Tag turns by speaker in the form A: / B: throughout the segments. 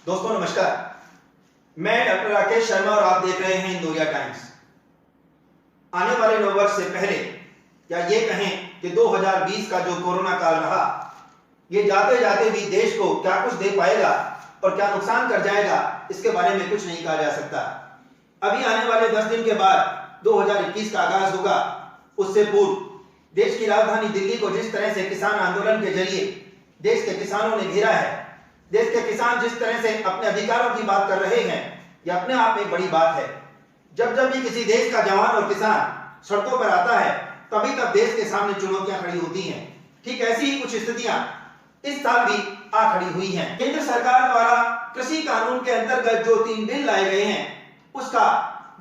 A: दोस्तों नमस्कार, मैं डॉक्टर राकेश शर्मा और आप देख रहे हैं इंदौरिया टाइम्स। आने वाले नव वर्ष से पहले या ये कहें कि 2020 का जो कोरोना काल रहा, ये जाते जाते भी देश को क्या कुछ दे पाएगा और क्या नुकसान कर जाएगा, इसके बारे में कुछ नहीं कहा जा सकता। अभी आने वाले 10 दिन के बाद 2021 का आगाज होगा। उससे पूर्व देश की राजधानी दिल्ली को जिस तरह से किसान आंदोलन के जरिए देश के किसानों ने घेरा है, देश के किसान जिस तरह से अपने अधिकारों की बात कर रहे हैं, यह अपने आप में एक बड़ी बात है। जब जब भी किसी देश का जवान और किसान सड़कों पर आता है, तभी तब देश के सामने चुनौतियां खड़ी होती हैं। ठीक ऐसी ही कुछ स्थितियां इस साल भी आ खड़ी हुई हैं। केंद्र सरकार द्वारा कृषि कानून के अंतर्गत जो 3 बिल लाए गए हैं, उसका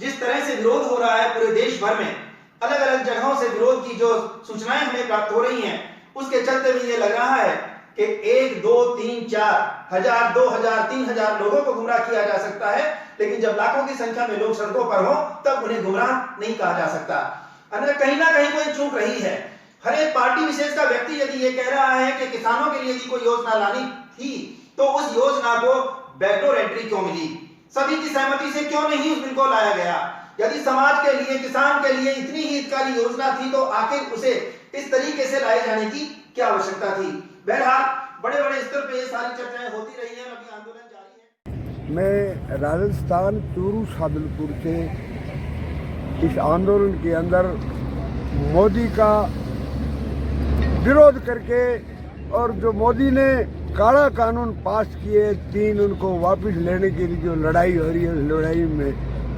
A: जिस तरह से विरोध हो रहा है पूरे देश भर में, अलग अलग जगहों से विरोध की जो सूचनाएं हमें प्राप्त हो रही हैं, उसके चलते भी ये लग रहा है कि 1, 2, 3, 4 हजार, 2000, 3000 लोगों को गुमराह किया जा सकता है, लेकिन जब लाखों की संख्या में लोग सड़कों पर हो तब उन्हें गुमराह नहीं कहा जा सकता। कहीं ना कहीं कोई चूक रही है। हर एक पार्टी विशेष का व्यक्ति यदि ये कह रहा है कि किसानों के लिए यदि कोई योजना लानी थी, तो उस योजना को बैकडोर एंट्री क्यों मिली, सभी की सहमति से क्यों नहीं उस बिल को लाया गया? यदि समाज के लिए, किसान के लिए इतनी ही हितकारी योजना थी, तो आखिर उसे इस तरीके से लाए जाने की क्या आवश्यकता थी? बहरहाल बड़े बड़े स्तर पे ये सारी चर्चाएं होती रही हैं। अभी आंदोलन जारी है।
B: मैं राजस्थान चूरू सादुलपुर से इस आंदोलन के अंदर मोदी का विरोध करके और जो मोदी ने काला कानून पास किए 3, उनको वापस लेने के लिए जो लड़ाई हो रही है, उस लड़ाई में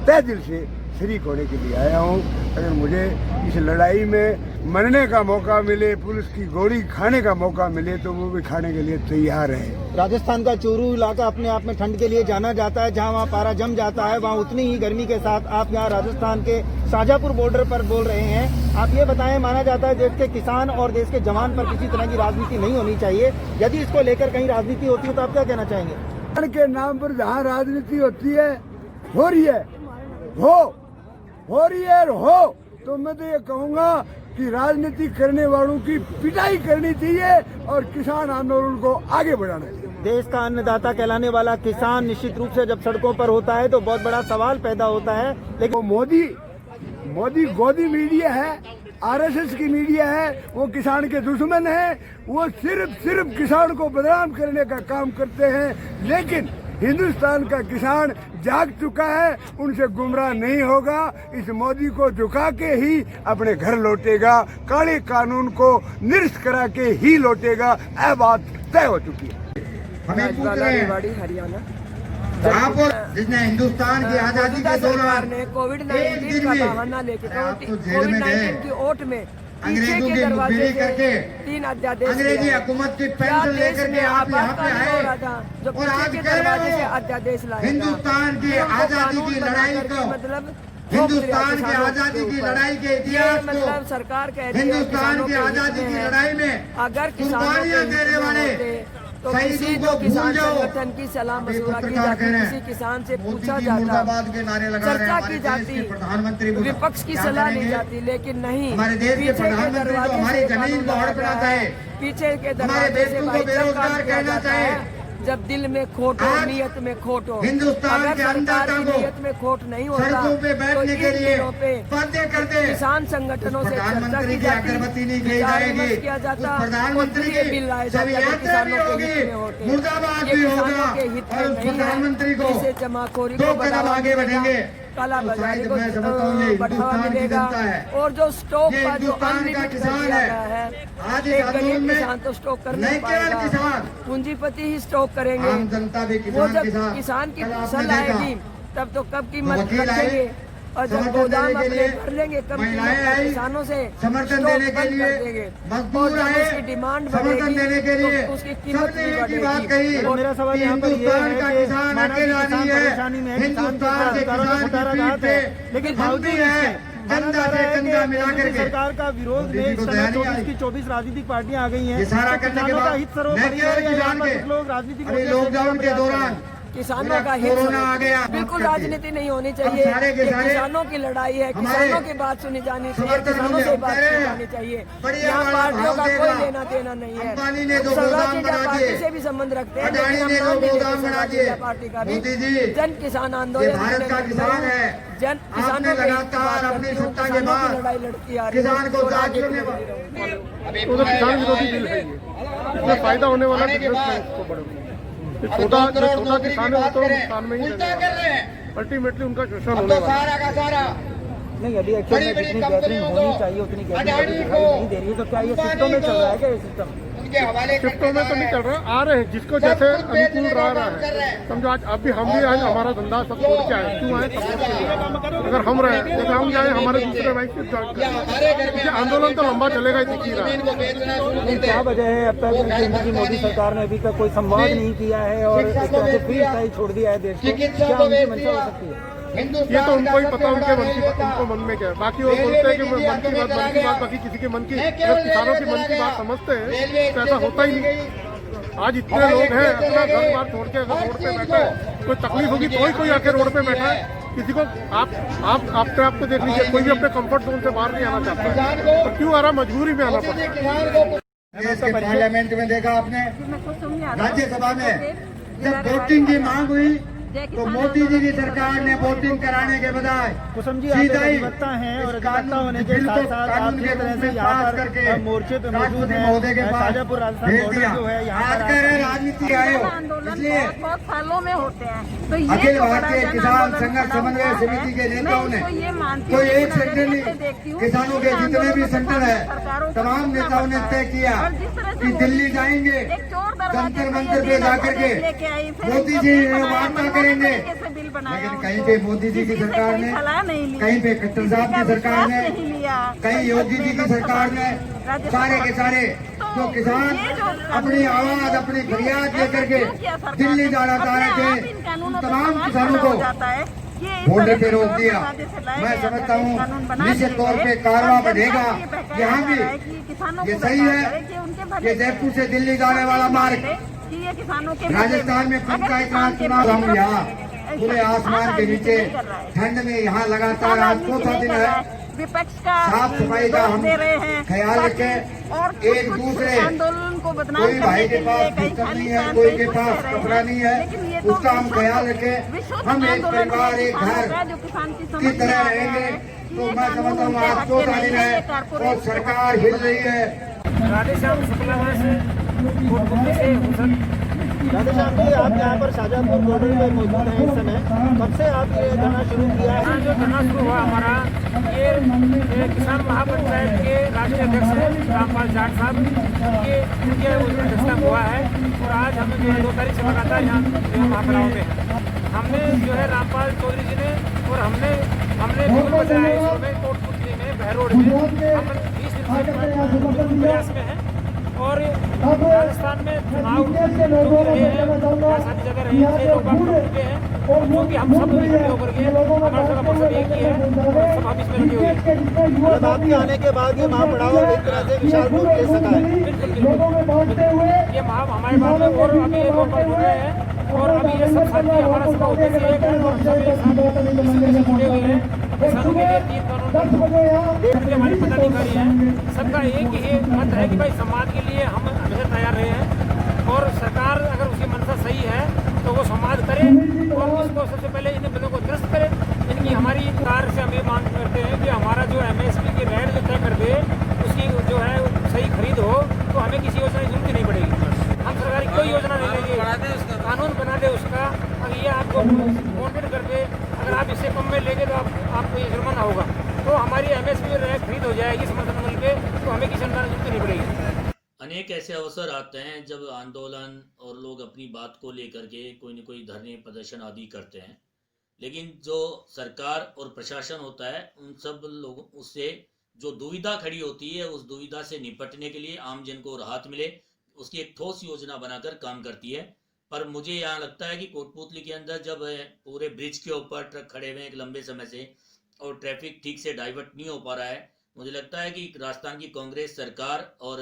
B: तहे दिल से शरीक होने के लिए आया हूँ। अगर मुझे इस लड़ाई में मरने का मौका मिले, पुलिस की गोली खाने का मौका मिले, तो वो भी खाने के लिए तैयार है।
C: राजस्थान का चूरू इलाका अपने आप में ठंड के लिए जाना जाता है। जहां वहां पारा जम जाता है, वहां उतनी ही गर्मी के साथ आप यहां राजस्थान के शाजापुर बॉर्डर पर बोल रहे हैं। आप ये बताएं, माना जाता है देश के किसान और देश के जवान पर किसी तरह की राजनीति नहीं होनी चाहिए। यदि इसको लेकर कहीं राजनीति होती है तो आप क्या कहना चाहेंगे?
B: के नाम पर जहाँ राजनीति होती है, हो रही है, हो रही है हो, तो मैं तो ये कहूँगा कि राजनीति करने वालों की पिटाई करनी चाहिए और किसान आंदोलन को आगे बढ़ाना चाहिए।
C: देश का अन्नदाता कहलाने वाला किसान निश्चित रूप से जब सड़कों पर होता है तो बहुत बड़ा सवाल पैदा होता है। लेकिन
B: वो मोदी गोदी मीडिया है, आरएसएस की मीडिया है, वो किसान के दुश्मन है। वो सिर्फ किसान को बदनाम करने का काम करते हैं। लेकिन हिंदुस्तान का किसान जाग चुका है, उनसे गुमराह नहीं होगा। इस मोदी को झुका के ही अपने घर लौटेगा, काले कानून को निरस्त करा के ही लौटेगा। यह बात तय हो चुकी है।
D: हमें पूछ रहे हैं
E: हरियाणा
D: आप जिसने हिंदुस्तान की आजादी के दौरान
E: कोविड-19 का बहाना लेके कोविड-19 की ओट में
D: अंग्रेजों की मुखबिरी करके
E: 3 अध्यादेश
D: अंग्रेजी हुकूमत की पेंशन लेकर के आप यहाँ पे आए और आज कह रहे हो
E: अध्यादेश लाए।
D: हिंदुस्तान की आजादी की लड़ाई को,
E: मतलब
D: हिंदुस्तान की आजादी की लड़ाई के इतिहास को,
E: मतलब सरकार कह रही है
D: हिंदुस्तान की आजादी की लड़ाई में
E: अगर
D: कुर्बानियां देने वाले
E: तो
D: शहीदों
E: किसी
D: को
E: किसान
D: भूल जाओ।
E: संगठन की सलाह मशवरा की जाती, किसी किसान से पूछा जाता,
D: मुर्दाबाद के नारे लगा रहे हैं
E: चर्चा
D: हमारे
E: की
D: देश
E: जाती,
D: के प्रधानमंत्री।
E: विपक्ष की सलाह ली जाती, लेकिन नहीं।
D: हमारे देश के
E: पीछे
D: प्रधानमंत्री तो हमारी जमीन को हड़पना चाहे,
E: पीछे के
D: हमारे
E: दरवाजे से
D: बेटों को बेरोजगार कहना चाहे।
E: जब दिल में खोट हो, नियत में खोट हो।
D: हिंदुस्तान
E: अगर
D: के
E: सरकार
D: अन्नदाता
E: की
D: को
E: नियत में खोट नहीं होता
D: सड़कों पे
E: तो
D: बैठने
E: इन
D: के लिए
E: दिनों पे
D: बातें करते
E: किसान संगठनों से चर्चा
D: प्रधानमंत्री
E: की
D: की
E: जाती,
D: अगरबत्ती नहीं दी
E: विचार
D: जाएगी,
E: विमर्श किया
D: उस
E: जाता,
D: प्रधानमंत्री
E: और बिल लाए
D: की
E: जाते
D: जब यात्रा भी
E: किसानों के
D: होगी,
E: हित में होते।
D: मुर्दाबाद
E: ये
D: भी
E: किसानों
D: होगा
E: के हित में
D: और उस
E: नहीं है।
D: प्रधानमंत्री को
E: इससे जमाखोरी
D: 2
E: को
D: कदम
E: बढ़ावा
D: आगे
E: मिलेगा,
D: बढ़ेंगे।
E: काला
D: तो
E: बाजारी
D: शायद
E: को
D: मैं समझता हूँ ये
E: बढ़ावा
D: हिंदुस्तान की
E: मिलेगा।
D: जनता है,
E: और जो स्टॉक
D: ये
E: का जो
D: हिंदुस्तान का
E: अनलिमिटेड
D: किसान
E: दिया
D: है।
E: गया है,
D: आज इस
E: एक
D: आंदोलन
E: गरीब
D: में
E: किसान तो स्टॉक कर
D: नहीं
E: नहीं
D: केवल
E: पाएगा,
D: किसान,
E: पूंजीपति ही स्टॉक करेंगे।
D: आम जनता भी
E: वो
D: किसान
E: जब किसान की
D: कल आपने
E: फसल
D: देखा,
E: आएगी तब तो कब कीमत
D: वकील आए,
E: रखेंगे और जब
D: समर्थन
E: गोदाम
D: देने के
E: अपने
D: लिए,
E: भर लेंगे कब
D: महिलाएं
E: कीमत
D: आई,
E: किसानों से
D: समर्थन
E: स्टॉक
D: देने के
E: बंद
D: लिए,
E: कर देंगे। और
D: मजदूर
E: जब
D: आए,
E: उसकी डिमांड
D: समर्थन
E: बढ़ेगी
D: देने के लिए,
E: तो उसकी कीमत
D: सबने
E: भी
D: एक ही बात
E: बढ़ेगी।
D: कही
C: तो मेरा सवाल
D: कि
C: यहाँ पर ये
D: हिंदुस्तान
C: है
D: का
C: कि
D: किसान
C: माना कि
D: अकेला
C: किसान
D: नहीं है,
C: परेशानी में है,
D: हिंदुस्तान के
C: किसानों
D: किसान
C: को उतारा
D: की
C: जाता
D: पीठ
C: है,
D: पे
C: लेकिन
D: हम
C: बावजूद
D: भी हैं,
C: इसके
D: कंधा से कंधा मिला करके।
C: सरकार का विरोध में इस समय 24 की 24 राजनीतिक पार्टियां आ गई हैं।
D: ये सारा
C: तो
D: करने के
C: किसानों का
D: बाद
C: हित सर्वोपरि
D: न केवल
C: है या यहाँ
D: किसान
C: पर
D: के
C: कुछ लोग राजनीतिक
D: अभी लॉकडाउन के दौरान
E: किसानों का हित
D: कोरोना आ गया,
E: समझते। बिल्कुल
D: माफ करती है।
E: राजनीति नहीं होनी
D: अब
E: चाहिए।
D: सारे के
E: ये
D: सारे
E: किसानों की लड़ाई है,
D: हमारे
E: किसानों की बात सुनी जानी चाहिए,
D: समर्थन
E: किसानों
D: मूल्य
E: से
D: हम
E: बात
D: कह रहे
E: सुनी
D: हैं।
E: जानी चाहिए।
D: बढ़िया
E: यहाँ
D: वाला
E: पार्टियों
D: भाव
E: का
D: देगा।
E: कोई लेना देना नहीं है।
D: अंबानी ने दो
E: सरदार
D: गोदाम
E: चिड़िया
D: बना
E: पार्टी
D: दिए,
E: से भी संबंध रखते हैं,
D: अडानी
E: लेकिन
D: ने
E: हम
D: दो
E: मान नहीं
D: गोदाम
E: लेते
D: बना
E: सरदार
D: दिए।
E: चिड़िया पार्टी का भी।
D: मोदी जी,
E: जन किसान
D: ये
E: आंदोलन
D: भारत का किसान है।
E: जन
D: आपने
E: किसानों के हित की
D: लगातार
E: बात
D: अपनी
E: करती हूँ,
D: सत्ता के
E: किसानों की
D: बाद
E: लड़ाई लड़ती आ रही है।
D: किसान को
E: और आगे
D: दांत
E: भी
D: में
E: लड़ती रहेंगे।
F: वो तो किसान विरोधी बिल है ये, इसमें फायदा होने वाला बिजनेस है इसको बड़े जो छोटा किसान है वो तो नुकसान में ही रहेगा, अल्टीमेटली उनका शोषण होने वाला है।
C: नहीं, अभी एक्चुअल में जितनी गैदरिंग होनी चाहिए उतनी गैदरिंग दिखाई नहीं दे रही है, तो क्या ये सिस्टम में चल रहा है क्या ये सिस्टम?
F: शिफ्टों में तो नहीं चल रहा, आ रहे हैं जिसको जैसे अनुकूल रहा है। समझो आज अभी हम भी आए, हमारा धंधा सब छोड़ के आए, क्यों आए? अगर हम रहे, जैसे हम जाए हमारे दूसरे भाई से ज्वाइन करें, आंदोलन तो लंबा चलेगा ही, दिख ही रहा है।
C: क्या वजह है अब तक केंद्र की मोदी सरकार ने अभी तक कोई संवाद नहीं किया है और इस तरह से फ्री स्टाइल छोड़ दिया है देश को? क्या उनकी मंशा हो सकती है?
F: ये तो उनको ही पता, उनको मन में क्या है। बाकी वो बोलते हैं कि मन की बात, बाकी किसी के मन की, अगर किसानों की मन की बात समझते हैं तो ऐसा होता ही नहीं। आज इतने लोग हैं अपना घर बार छोड़ के अगर रोड पे बैठे, कोई तकलीफ होगी तो ही कोई आके रोड पे बैठा है। किसी को आप देख लीजिए, कोई भी अपने कंफर्ट जोन से बाहर नहीं आना चाहता है, तो क्यों आ रहा, मजबूरी में आना पड़ता है।
D: देश के पार्लियामेंट में देखा आपने, राज्यसभा में जब वोटिंग की मांग हुई तो मोदी जी की सरकार ने वोटिंग कराने के बजाय
C: कुसुम जी, आप
D: सीधा ही
C: अधिवक्ता हैं और
D: इस
C: अधिवक्ता होने के
D: बिल को
C: साथ साथ आप
D: कानून
C: जिस
D: के
C: तरह
D: रूप
C: से
D: में
C: यहाँ
D: पास
C: पर
D: करके
C: मोर्चे पे मौजूद
D: राष्ट्रपति
C: हैं,
D: महोदय के पास
C: शाजापुर राजस्थान
D: भेज
C: बॉर्डर
D: दिया।
C: जो है यहाँ
D: आज
C: पर
D: कह रहे राजनीति आयोग,
G: आंदोलन
D: इसलिए
G: बहुत सालों में होते हैं, तो ये
D: अखिल
G: जो बड़ा
D: भारतीय
G: जन
D: किसान
G: आंदोलन
D: संघर्ष
G: खड़ा
D: समन्वय
G: हुआ
D: समिति के
G: है,
D: नेताओं ने
G: मैं इसको ये मानती
D: कोई
G: हूँ,
D: एक सेंटर
G: नजरिए से देखती
D: नहीं,
G: हूँ,
D: किसानों के
G: इस
D: जितने भी
G: आंदोलन
D: सेंटर है
G: सरकारों को
D: तमाम
G: सुनना
D: नेताओं ने
G: पड़ता
D: तय
G: है।
D: किया
G: और जिस तरह से
D: कि
G: वो
D: दिल्ली जाएंगे,
G: एक चोर दरवाजे
D: जंतर
G: पे
D: मंतर पे
G: ये
D: जाकर के
G: लेके आई, फिर
D: मोदी
G: इनको
D: जी
G: बिल
D: ने
G: बनाया,
D: वार्ता
G: मनमाने
D: करेंगे।
G: तरीके से बिल बनाया
D: लेकिन
G: उनको।
D: कहीं पे मोदी जी की
G: किसी से
D: सरकार
G: कोई
D: ने,
G: सलाह नहीं ली,
D: कहीं पे खट्टर साहब की सरकार ने,
G: नहीं लिया,
D: कहीं योगी जी की सरकार ने, सारे के सारे जो किसान अपनी आवाज, अपनी फरियाद लेकर के दिल्ली जाना चाह रहे थे, तमाम किसानों को बॉर्डर पे रोक दिया। मैं समझता हूँ निश्चित तौर पे कारवां बढ़ेगा। यहाँ भी ये सही है कि जयपुर से दिल्ली जाने वाला मार्ग, राजस्थान में पंचायत राज चुनाव, हम यहाँ खुले आसमान के नीचे ठंड में यहाँ लगातार आज चौथा दिन है,
G: विपक्ष का
D: साफ सफाई का हम
G: दे रहे हैं,
D: ख्याल रखें।
G: और
D: एक दूसरे
G: आंदोलन को बदनाम
D: कोई भाई के
G: करने
D: पास
G: लिए
D: बिस्तर
G: कहीं
D: नहीं है,
G: खाली
D: कोई के
G: कुछ
D: पास
G: कह रहे
D: कपड़ा
G: हैं।
D: नहीं है,
G: लेकिन ये तो
D: उसका हम ख्याल रखें।
G: विशुद्ध
D: हम एक
G: आंदोलन
D: परिवार,
G: है
D: एक
G: किसानों
D: घर
G: का, जो किसान की
D: की
G: समझ में
D: तरह
G: आ गया
D: रहेंगे।
G: है कि
D: तो
G: ये
D: मैं
G: कानून
D: समझता हूँ
G: उनके
D: आज
G: हक
D: चौथा
G: में
D: दिन
G: नहीं
D: है
G: कारपोरेट
D: और सरकार हिल रही है।
E: राधेश्याम शुक्लावा से कोटपुतली से हुसन।
C: राधेश्याम जी, आप यहाँ पर शाजापुर बॉर्डर पे मौजूद हैं इस समय, कब से आप ये धरना शुरू किया है?
E: यहाँ जो धरना शुरू हुआ हमारा, ये किसान महापंचायत के राष्ट्रीय अध्यक्ष हैं रामपाल जाट साहब, ये उनके अध्यक्षता में हुआ है। और आज हमें जो है 2 तारीख से लगातार यहाँ महापड़ाव में हमने जो है रामपाल चौधरी जी ने और हमने बिल्कुल बताया है इसमें कोटपुतली में बहर रोड में हम 20 दिन से प्रयास में हैं। और राजस्थान में चुनाव जो रहे हैं, यहाँ सारी जगह रहे हैं, 6 लोग बाग कर चुके हैं, और जो कि हम सब इकट्ठे होकर के हमारा सबका मकसद एक ही है, और सब हम इसमें लगे हुए हैं।
C: मतलब आपके आने के बाद ये महापड़ाव एक तरह से विशाल रूप ले सका है।
E: ये हमारे बाद में और अभी ये लोग बढ़ रहे हैं, और अभी ये सब साथी हमारा सबका उद्देश्य एक है, और सब एक साथ इससे जुड़े हुए हैं। किसानों के लिए 3 कानून हमारी पदाधिकारी हैं, सबका एक ही मत है कि भाई समाज के लिए हम हमेशा तैयार रहे हैं, और सरकार अगर उसकी मंशा सही है तो वो संवाद करे और उसको सबसे पहले इन बिलों को दुरुस्त करे। इनकी हमारी सरकार से हम ये मांग करते हैं कि हमारा जो MSP की रेट जो तय कर दे, उसकी जो है सही खरीद हो, तो हमें किसी योजना की जरूरत नहीं पड़ेगी। हम सरकार की कोई योजना नहीं लेंगे, कानून बना दे उसका। अगर ये आपको मॉनिटर कर दे, अगर आप इससे कम में लेंगे तो आपको ये जुर्माना होगा, तो हमारी MSP रेट खरीद हो जाएगी समर्थन मूल्य पे, तो हमें किसी अनुदान की जरूरत नहीं पड़ेगी।
H: अनेक ऐसे अवसर आते हैं जब आंदोलन और लोग अपनी बात को लेकर के कोई न कोई धरने प्रदर्शन आदि करते हैं, लेकिन जो सरकार और प्रशासन होता है उन सब लोगों उससे जो दुविधा खड़ी होती है, उस दुविधा से निपटने के लिए आम जन को राहत मिले, उसकी एक ठोस योजना बनाकर काम करती है। पर मुझे यहाँ लगता है कि कोटपुतली के अंदर जब पूरे ब्रिज के ऊपर ट्रक खड़े हुए हैं एक लंबे समय से और ट्रैफिक ठीक से डाइवर्ट नहीं हो पा रहा है, मुझे लगता है कि राजस्थान की कांग्रेस सरकार और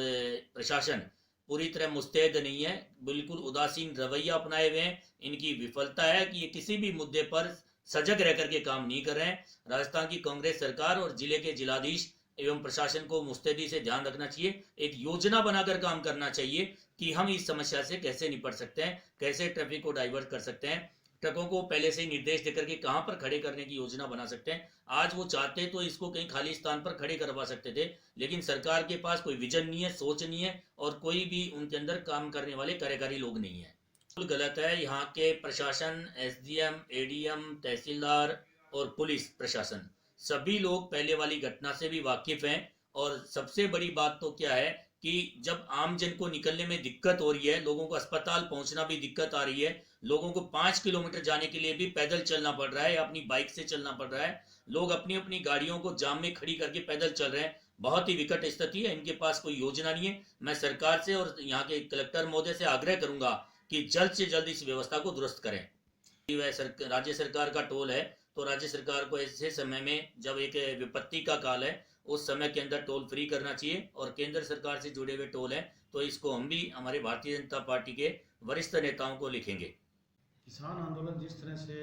H: प्रशासन पूरी तरह मुस्तैद नहीं है, बिल्कुल उदासीन रवैया अपनाए हुए हैं। इनकी विफलता है कि ये किसी भी मुद्दे पर सजग रह करके काम नहीं कर रहे हैं। राजस्थान की कांग्रेस सरकार और जिले के जिलाधीश एवं प्रशासन को मुस्तैदी से ध्यान रखना चाहिए, एक योजना बनाकर काम करना चाहिए कि हम इस समस्या से कैसे निपट सकते हैं, कैसे ट्रैफिक को डाइवर्ट कर सकते हैं, ट्रकों को पहले से ही निर्देश देकर के कहां पर खड़े करने की योजना बना सकते हैं। आज वो चाहते तो इसको कहीं खाली स्थान पर खड़े करवा सकते थे, लेकिन सरकार के पास कोई विजन नहीं है, सोच नहीं है और कोई भी उनके अंदर काम करने वाले कार्यकारी लोग नहीं है। बिल्कुल गलत है। यहाँ के प्रशासन, एसडीएम, एडीएम, तहसीलदार और पुलिस प्रशासन सभी लोग पहले वाली घटना से भी वाकिफ हैं। और सबसे बड़ी बात तो क्या है कि जब आम जन को निकलने में दिक्कत हो रही है, लोगों को अस्पताल पहुंचना भी दिक्कत आ रही है, लोगों को 5 किलोमीटर जाने के लिए भी पैदल चलना पड़ रहा है, अपनी बाइक से चलना पड़ रहा है, लोग अपनी अपनी गाड़ियों को जाम में खड़ी करके पैदल चल रहे हैं। बहुत ही विकट स्थिति है, इनके पास कोई योजना नहीं है। मैं सरकार से और यहाँ के कलेक्टर महोदय से आग्रह करूंगा कि जल्द से जल्द इस व्यवस्था को दुरुस्त करें। वह राज्य सरकार का टोल है, तो राज्य सरकार को ऐसे समय में जब एक विपत्ति का काल है, उस समय के अंदर टोल फ्री करना चाहिए। और केंद्र सरकार से जुड़े हुए टोल हैं, तो इसको हम भी हमारे भारतीय जनता पार्टी के वरिष्ठ नेताओं को लिखेंगे।
I: किसान आंदोलन जिस तरह से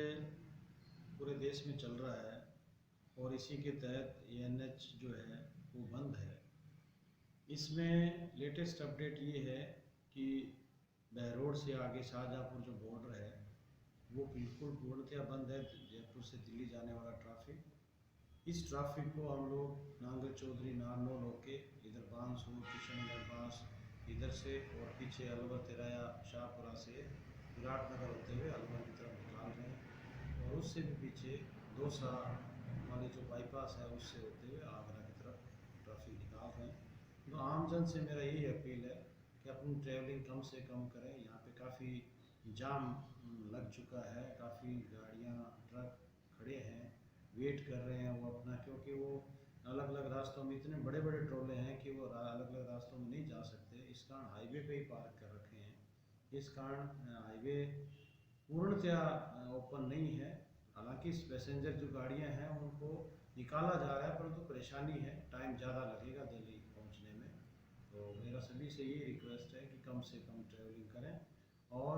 I: पूरे देश में चल रहा है और इसी के तहत एनएच जो है वो बंद है, इसमें लेटेस्ट अपडेट ये है कि बहरोड से आगे शाहजहाँपुर जो बॉर्डर है वो बिल्कुल पूर्णतया बंद है। जयपुर से दिल्ली जाने वाला ट्रैफिक, इस ट्रैफिक को हम लोग नांगल चौधरी, नारनौल होके इधर बांसुर, किशनगढ़ बांस इधर से और पीछे अलवर, तिराया, शाहपुरा से विराटनगर होते हुए अलवर की तरफ निकाल रहे हैं। और उससे भी पीछे दौसा वाले जो बाईपास है उससे होते हुए आगरा की तरफ ट्रैफिक निकाल रहे हैं। तो आमजन से मेरा यही अपील है कि अपनी ट्रैवलिंग कम से कम करें। यहाँ पे काफ़ी जाम लग चुका है, काफ़ी गाड़ियाँ, ट्रक खड़े हैं, वेट कर रहे हैं वो अपना, क्योंकि वो अलग अलग रास्तों में इतने बड़े बड़े ट्रोले हैं कि वो अलग अलग रास्तों में नहीं जा सकते। इस कारण हाईवे पे ही पार्क कर रखे हैं। इस कारण हाईवे पूर्णतया ओपन नहीं है। हालांकि पैसेंजर जो गाड़ियां हैं उनको निकाला जा रहा है, परंतु परेशानी है, टाइम ज़्यादा लगेगा दिल्ली पहुंचने में। तो मेरा सभी से ये रिक्वेस्ट है कि कम से कम ट्रैवलिंग करें और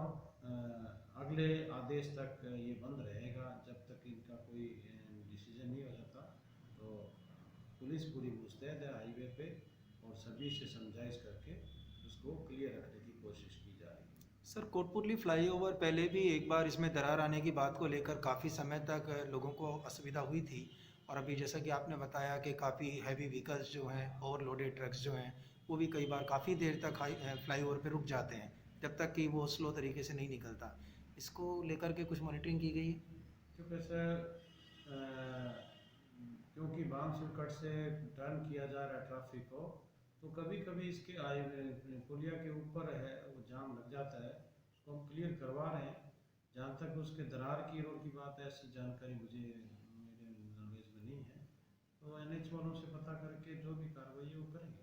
I: अगले आदेश तक ये बंद रहेगा जब तक इनका कोई डिसीजन नहीं हो जाता। तो पुलिस पूरी मुस्तैद है हाईवे पे और सभी से समझाइश करके उसको क्लियर रखने की कोशिश की जा रही है।
C: सर, कोटपुतली फ्लाईओवर पहले भी एक बार इसमें दरार आने की बात को लेकर काफ़ी समय तक लोगों को असुविधा हुई थी और अभी जैसा कि आपने बताया कि काफ़ी हैवी व्हीकल्स जो हैं, ओवरलोडेड ट्रक्स जो हैं, वो भी कई बार काफ़ी देर तक फ्लाईओवर पे रुक जाते हैं जब तक कि वो स्लो तरीके से नहीं निकलता। इसको लेकर के कुछ मॉनिटरिंग की गई है?
I: क्योंकि सर क्योंकि बांसुर कट से टर्न किया जा रहा है ट्रैफिक को, तो कभी कभी इसके पुलिया के ऊपर है वो जाम लग जाता है, उसको हम क्लियर करवा रहे हैं। जहाँ तक उसके दरार की रोड की बात है, ऐसी जानकारी मुझे मेरे नॉलेज में नहीं है, तो एनएच वालों से पता करके जो भी कार्रवाई है वो करेंगे।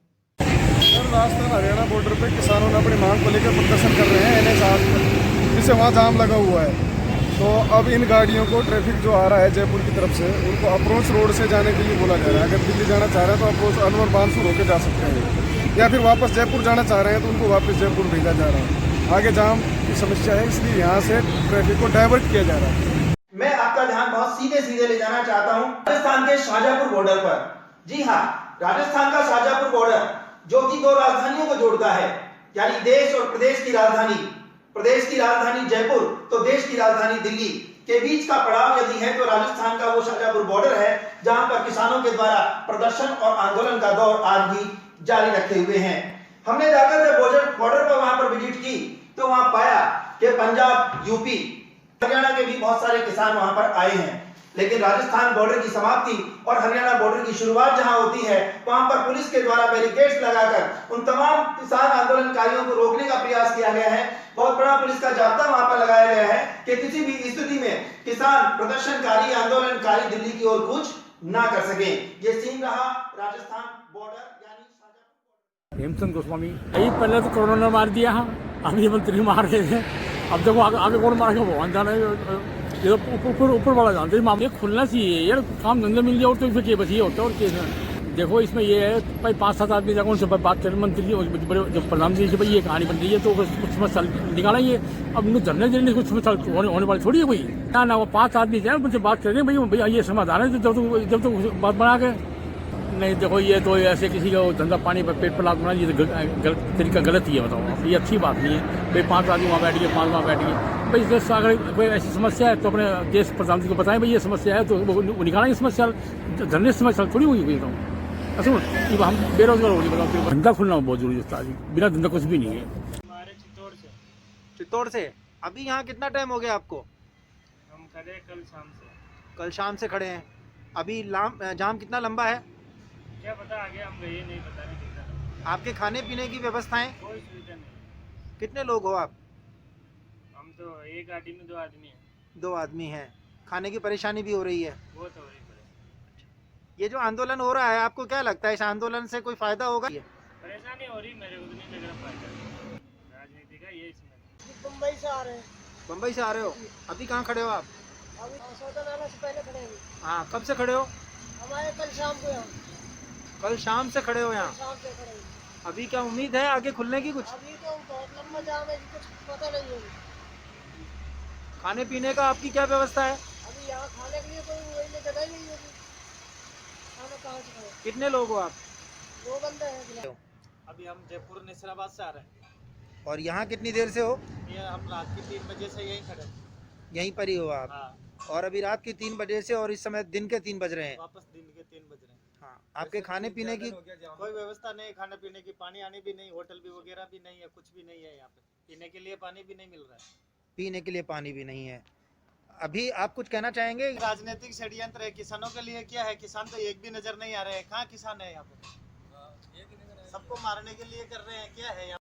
F: सर, राजस्थान हरियाणा बॉर्डर पे किसानों ने अपनी मांग को लेकर प्रदर्शन कर रहे हैं NH 8 पर, जिससे वहाँ जाम लगा हुआ है। तो अब इन गाड़ियों को ट्रैफिक जो आ रहा है जयपुर की तरफ से, उनको अप्रोच रोड से जाने के लिए बोला जा रहा है। अगर दिल्ली जाना चाह रहे हैं तो अप्रोच अलवर बांसुर होकर जा सकते हैं, या फिर वापस जयपुर जाना चाह रहे हैं तो उनको वापस जयपुर भेजा जा रहा है। आगे जाम की समस्या है, इसलिए यहाँ से ट्रैफिक को डाइवर्ट किया जा रहा है।
A: मैं आपका ध्यान बहुत सीधे सीधे ले जाना चाहता हूँ राजस्थान के शाहजहाँपुर बॉर्डर पर। जी हाँ, राजस्थान का शाहजहाँपुर बॉर्डर जो कि दो राजधानियों को जोड़ता है, यानी देश और प्रदेश की राजधानी, प्रदेश की राजधानी जयपुर तो देश की राजधानी दिल्ली के बीच का पड़ाव यदि है तो राजस्थान का वो शाहजहाँपुर बॉर्डर है, जहां पर किसानों के द्वारा प्रदर्शन और आंदोलन का दौर आज भी जारी रखे हुए हैं। हमने जाकर जब बॉर्डर पर वहां पर विजिट की तो वहां पाया कि पंजाब, यूपी, हरियाणा के भी बहुत सारे किसान वहां पर आए हैं, लेकिन राजस्थान बॉर्डर की समाप्ति और हरियाणा बॉर्डर की शुरुआत जहां होती है, वहां पर पुलिस के द्वारा बैरिकेड्स लगाकर उन तमाम किसान आंदोलनकारियों को रोकने का प्रयास किया गया है। बहुत बड़ा पुलिस का जाब्ता वहां पर लगाया गया है कि किसी भी स्थिति में किसान, प्रदर्शनकारी, आंदोलनकारी दिल्ली की ओर कूच ना कर सके। ये सीन रहा राजस्थान बॉर्डर यानी शाहजहाँपुर।
E: हेमचंद गोस्वामी, यही पहले तो कोरोना ने मार दिया, अभी मंत्री मार रहे थे, अब देखो आगे कौन मारेगा भगवान जाने। ये ऊपर वाला जानते हैं, मामले खुलना चाहिए यार, काम धंधा मिल जाए और तो फिर के बचिए होता है और देखो इसमें ये है भाई 5-7 आदमी जाकर उनसे बात करें, मंत्री और बड़े जब प्रधानमंत्री से भाई ये कहानी बन रही है तो समस्या निकाला ये। अब उन्हें धरने देने कुछ समस्या होने वाली थोड़ी है कोई ना वो 5 आदमी जाए उनसे बात करें भाई भैया ये समाधान है जब तक बात बना के नहीं। देखो ये तो ऐसे किसी का धंधा पानी पर पेट पर लात बना, ये तो तरीका गलत ही है। बताओ ये अच्छी बात नहीं है भाई 5 आदमी वहाँ बैठ गए 5 वहाँ बैठ गए भाई। देश अगर कोई ऐसी समस्या है तो अपने देश प्रधानमंत्री को बताएं भाई ये समस्या है तो वो निकालें ये समस्या। धरने समस्या थोड़ी हुई भाई। बताऊँ असल हम बेरोजगार होगी, बताओ धंधा खुलना बहुत जरूरी होता है। बिना धंधा कुछ भी नहीं है।
C: हमारे चित्तौड़ से अभी यहाँ कितना टाइम हो गया आपको?
E: हम खड़े
C: कल शाम से खड़े हैं। अभी जाम कितना लंबा है
E: क्या पता, आगे हम गए नहीं, पता नहीं कितना।
C: आपके खाने पीने की व्यवस्थाएं?
E: कोई सुविधा नहीं।
C: कितने लोग हो आप?
E: हम तो एक गाड़ी में 2 आदमी हैं।
C: 2 आदमी हैं। खाने की परेशानी भी हो रही है।
E: वो तो वही पड़े।
C: ये जो आंदोलन हो रहा है आपको क्या लगता है इस आंदोलन से कोई फायदा होगा?
E: परेशानी हो रही मेरे को तो नहीं लग रहा फायदा राजनीति का ये इसमें।
C: मुंबई से आ रहे हैं। मुंबई से आ रहे हो? अभी कहाँ खड़े हो आप?
J: अभी सौदा लाना से पहले खड़े हैं।
C: हाँ, कब से खड़े हो?
J: हमारे कल शाम को यहाँ।
C: कल शाम से खड़े हो यहाँ?
J: शाम से खड़े हैं।
C: अभी क्या उम्मीद है आगे खुलने की कुछ?
J: अभी तो बहुत लंबा जाम है, कुछ पता नहीं है।
C: खाने पीने का आपकी क्या व्यवस्था है?
J: अभी यहाँ खाने के लिए कोई वही जगह ही नहीं होगी। खाना कहाँ से खाए?
C: कितने लोग हो आप?
J: 2 बंदे हैं।
C: अभी हम जयपुर नसराबाद से आ रहे हैं। और यहाँ कितनी देर से हो?
E: ये हम रात के 3 बजे से यहीं खड़े।
C: यहीं पर ही हो आप?
E: हाँ।
C: और अभी रात के 3 बजे से और इस समय दिन के 3 बज रहे हैं।
E: वापस दिन के 3 बज रहे हैं।
C: हाँ, आपके खाने पीने की
E: कोई व्यवस्था नहीं, खाने पीने की, पानी आने भी नहीं, होटल भी वगैरह भी नहीं है, कुछ भी नहीं है यहाँ पे। पीने के लिए पानी भी नहीं मिल रहा है।
C: पीने के लिए पानी भी नहीं है। अभी आप कुछ कहना चाहेंगे?
E: राजनीतिक षड्यंत्र है। किसानों के लिए क्या है? किसान तो एक भी नजर नहीं आ रहे हैं। कहाँ किसान है यहाँ पे? सबको मारने के लिए कर रहे हैं। क्या है यहाँ?